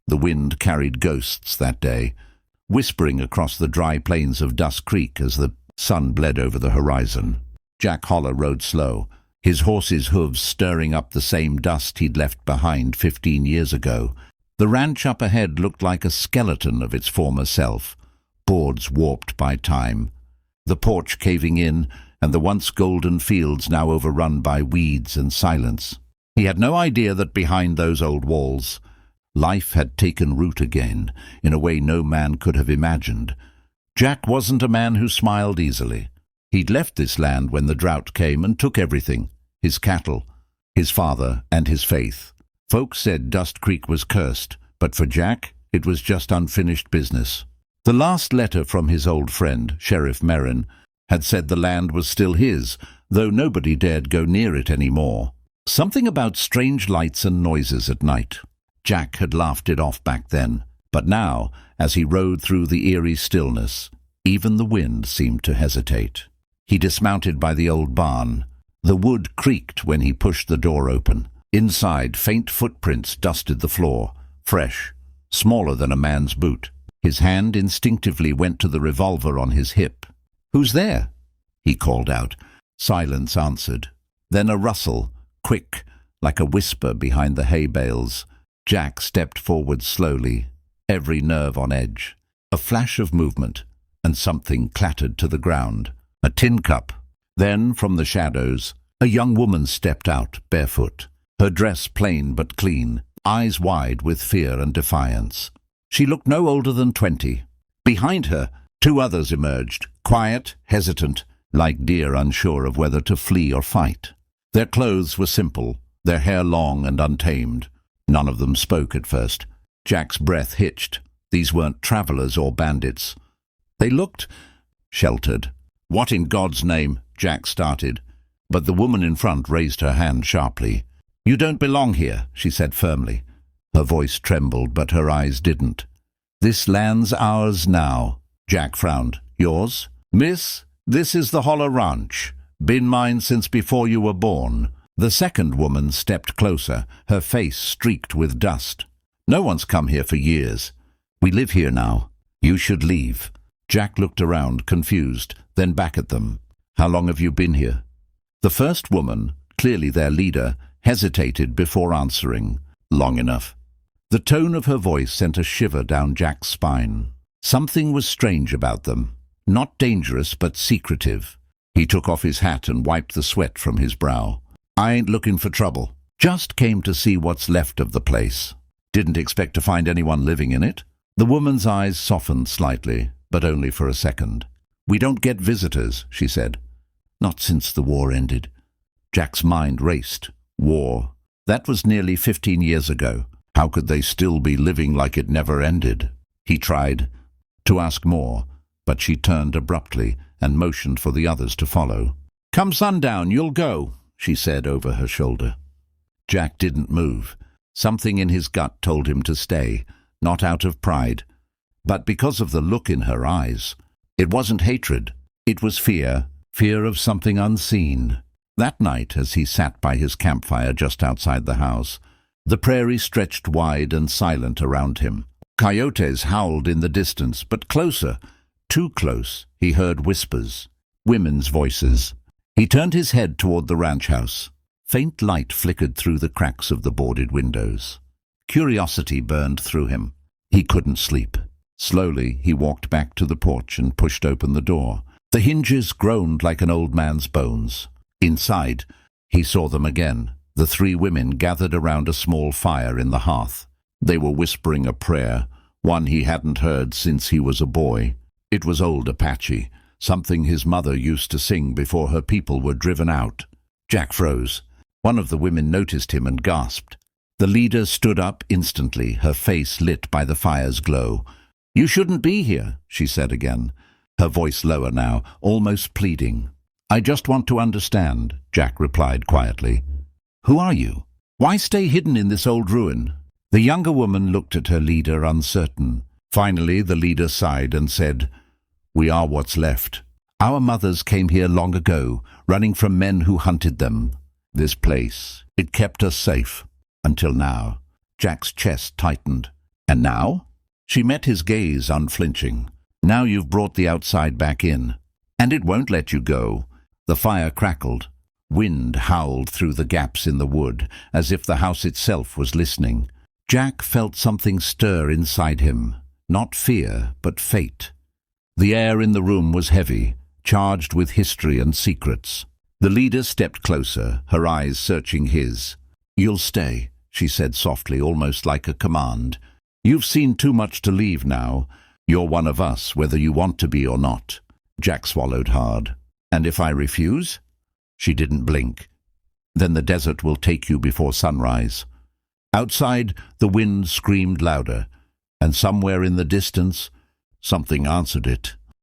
The wind carried ghosts that day, whispering across the dry plains of Dust Creek as the sun bled over the horizon. Jack Holler rode slow, his horse's hooves stirring up the same dust he'd left behind 15 years ago. The ranch up ahead looked like a skeleton of its former self, boards warped by time, the porch caving in, and the once golden fields now overrun by weeds and silence. He had no idea that behind those old walls, life had taken root again, in a way no man could have imagined. Jack wasn't a man who smiled easily. He'd left this land when the drought came and took everything, his cattle, his father, and his faith. Folks said Dust Creek was cursed, but for Jack, it was just unfinished business. The last letter from his old friend, Sheriff Merrin, had said the land was still his, though nobody dared go near it anymore. Something about strange lights and noises at night. Jack had laughed it off back then, but now, as he rode through the eerie stillness, even the wind seemed to hesitate. He dismounted by the old barn. The wood creaked when he pushed the door open. Inside, faint footprints dusted the floor, fresh, smaller than a man's boot. His hand instinctively went to the revolver on his hip. "Who's there?" he called out. Silence answered. Then a rustle, quick, like a whisper behind the hay bales. Jack stepped forward slowly, every nerve on edge. A flash of movement, and something clattered to the ground. A tin cup. Then, from the shadows, a young woman stepped out, barefoot, her dress plain but clean, eyes wide with fear and defiance. She looked no older than 20. Behind her, 2 others emerged, quiet, hesitant, like deer unsure of whether to flee or fight. Their clothes were simple, their hair long and untamed. None of them spoke at first. Jack's breath hitched. These weren't travelers or bandits. They looked sheltered. "What in God's name?" Jack started, but the woman in front raised her hand sharply. "You don't belong here," she said firmly. Her voice trembled, but her eyes didn't. "This land's ours now." Jack frowned. "Yours?" "Miss, this is the Holler Ranch. Been mine since before you were born." The second woman stepped closer, her face streaked with dust. "No one's come here for years. We live here now. You should leave." Jack looked around, confused, then back at them. "How long have you been here?" The first woman, clearly their leader, hesitated before answering. "Long enough." The tone of her voice sent a shiver down Jack's spine. Something was strange about them. Not dangerous, but secretive. He took off his hat and wiped the sweat from his brow. "I ain't looking for trouble. Just came to see what's left of the place. Didn't expect to find anyone living in it." The woman's eyes softened slightly, but only for a second. "We don't get visitors," she said. "Not since the war ended." Jack's mind raced. War. That was nearly 15 years ago. How could they still be living like it never ended? He tried to ask more, but she turned abruptly and motioned for the others to follow. "Come sundown, you'll go," she said over her shoulder. Jack didn't move. Something in his gut told him to stay, not out of pride, but because of the look in her eyes. It wasn't hatred. It was fear, fear of something unseen. That night, as he sat by his campfire just outside the house, the prairie stretched wide and silent around him. Coyotes howled in the distance, but closer, too close, he heard whispers, women's voices. He turned his head toward the ranch house. Faint light flickered through the cracks of the boarded windows. Curiosity burned through him. He couldn't sleep. Slowly, he walked back to the porch and pushed open the door. The hinges groaned like an old man's bones. Inside, he saw them again, the 3 women gathered around a small fire in the hearth. They were whispering a prayer, one he hadn't heard since he was a boy. It was old Apache, something his mother used to sing before her people were driven out. Jack froze. One of the women noticed him and gasped. The leader stood up instantly, her face lit by the fire's glow. "You shouldn't be here," she said again, her voice lower now, almost pleading. "I just want to understand," Jack replied quietly. "Who are you? Why stay hidden in this old ruin?" The younger woman looked at her leader, uncertain. Finally, the leader sighed and said, "We are what's left. Our mothers came here long ago, running from men who hunted them. This place, it kept us safe. Until now." Jack's chest tightened. And now? She met his gaze unflinching. Now you've brought the outside back in. And it won't let you go. The fire crackled. Wind howled through the gaps in the wood, as if the house itself was listening. Jack felt something stir inside him. Not fear, but fate. The air in the room was heavy, charged with history and secrets. The leader stepped closer, her eyes searching his. "You'll stay," she said softly, almost like a command. "You've seen too much to leave now. You're one of us, whether you want to be or not." Jack swallowed hard. "And if I refuse?" She didn't blink. "Then the desert will take you before sunrise." Outside, the wind screamed louder, and somewhere in the distance, something answered it.